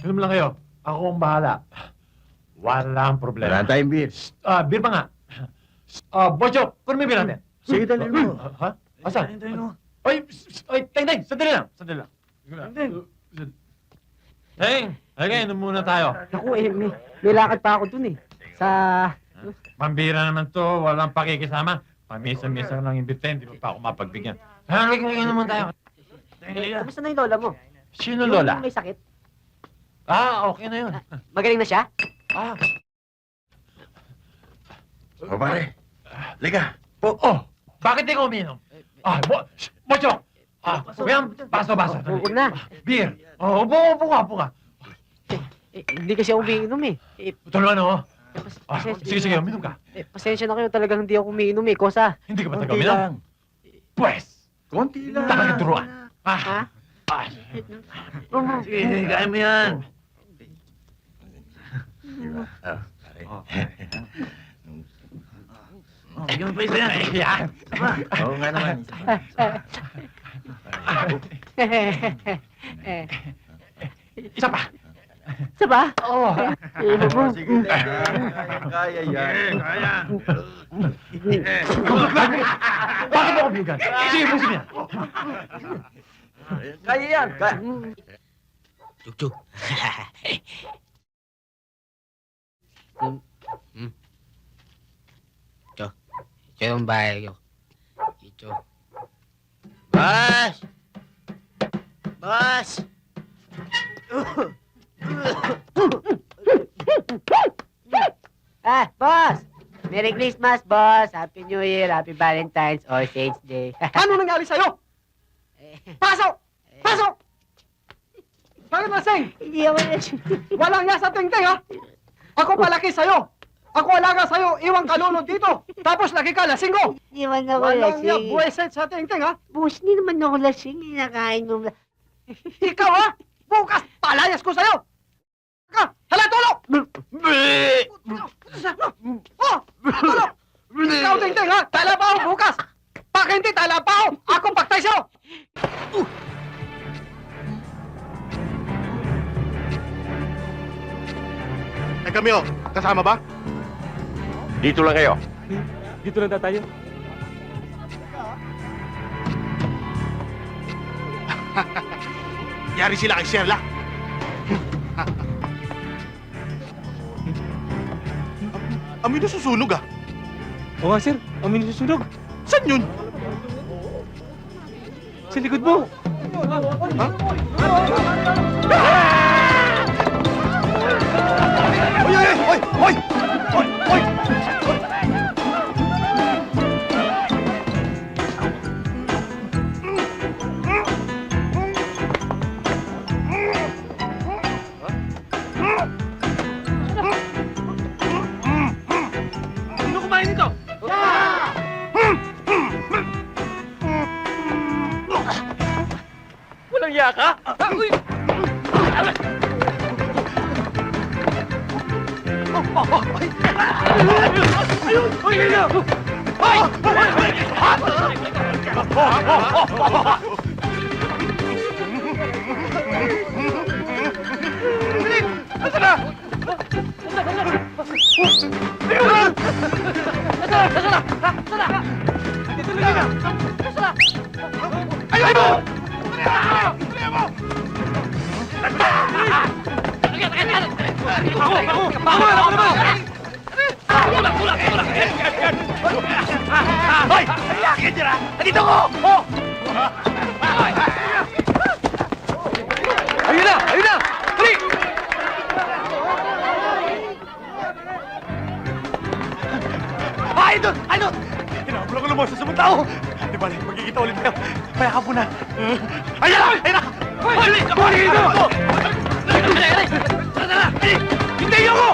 Film lang kayo. Ako ang bahala. Walang problema. Wala tayong beer. Beer pa nga. Bocho, kunin mo yung beer natin. Sige, dali mo. Ha? Asan? Oy, Teng, sandali lang. Sandali lang. Teng, okay, inom muna tayo. Naku, may lakad pa ako dun eh. Sa... Pambira naman to, walang pakikisama. Pamisa-misa lang imbitahin, di pa ako mapagbigyan. Halika, inom muna tayo. Kamusta na yung lola mo? Sino lola? Yung may sakit? Okay na yun. Magaling na siya? O pare, liga. Bakit di ko uminom? Bocho! Kuya, baso. Huwag na. Beer. Upo ka. Hindi kasi ako umiinom eh. Tulungan ako. Pasensya- Sige, uminom ka. Pasensya na kayo, talagang hindi ako umiinom eh. Kosa. Hindi ka ba taga Konti uminom? lang. Pwes! Konti lang. Talagang turuan. Ha? Sige, kaya mo yan. Pare. Bigyan mo pa isa yan. Yan. Oo nga naman. Isa pa. Isa ba? Oo. Sige, kaya yan. Kaya. Bakit mo kubigan? Sige, pusin niya. Kaya yan. Kaya. Chuk. Ito yung bahay ko. Ito. Boss! Boss! Merry Christmas, boss! Happy New Year, Happy Valentine's, or Saints Day. Ano nangyari sa'yo? Pasok! Pasok! Bakit lasing? Hindi ako Walang niya sa tingting, ha? Ako palaki sa'yo. Ako alaga sa'yo, iwang kalunod dito. Tapos lagi ka lasing ko. Hindi man ako Walang niya lasing. buweset sa tingting, ha? Boss, hindi naman ako lasing. Inakain mo. Ikaw, ha? Bukas, palayas ko sa'yo. Ka, hala, tulog! Oh, tulog! Ikaw, tingting, ha? Talabaho bukas. Pag hindi talabaho, akong paktay sa'yo. kami kasama ba? Dito lang kayo. Dito lang tayo. Yari sila kay Sherlock. Amoy na susunog ah. Oo nga, sir. Amin susunog. Saan yun? Sa likod mo. Hoy! Sino kumain nito? Walang yaka? Uy! Ayun na! Hali! Idol! Kinabula ko lumos sa mga tao. Di ba, magkikita ulit tayo. Payakap mo na. Ayan na! Hali! Hali dito! Hintayin ako!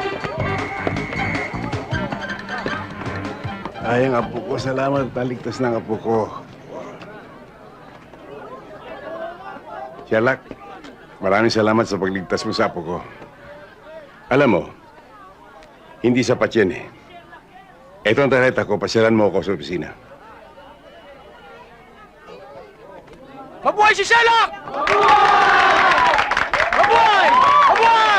Ay, ang apo ko. Salamat. Naligtas ng apo ko. Sherlock, maraming salamat sa pagligtas mo sa apo ko. Alam mo, hindi sapat yan eh. Ito ang tarjeta ko. Pasyalan mo ako sa opisina. Mabuhay si Sherlock! Mabuhay! Mabuhay!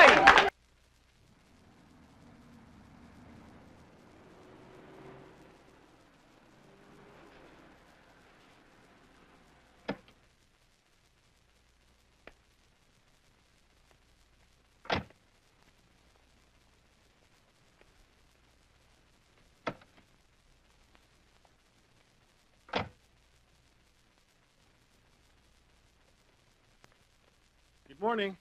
Good morning.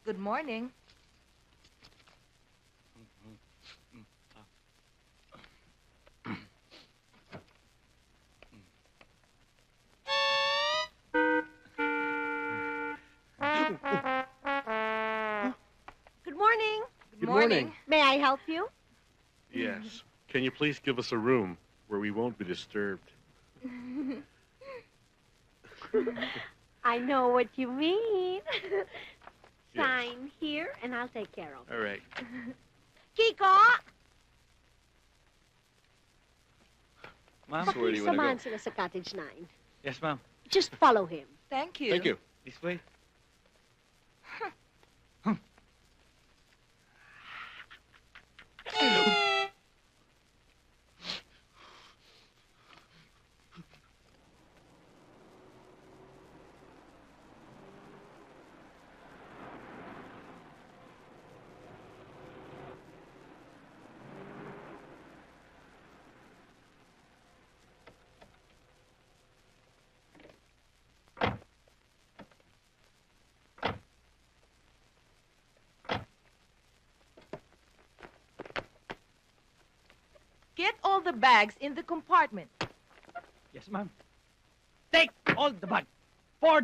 Good morning. Good morning. Good morning. May I help you? Yes. Can you please give us a room where we won't be disturbed? I know what you mean. Sign here, and I'll take care of it. All right. Kiko! Ma'am, where do you want to Samahan go? sila sa Cottage 9. Yes, ma'am. Just follow him. Thank you. Thank you. This way. Get all the bags in the compartment. Yes, ma'am. Take all the bag.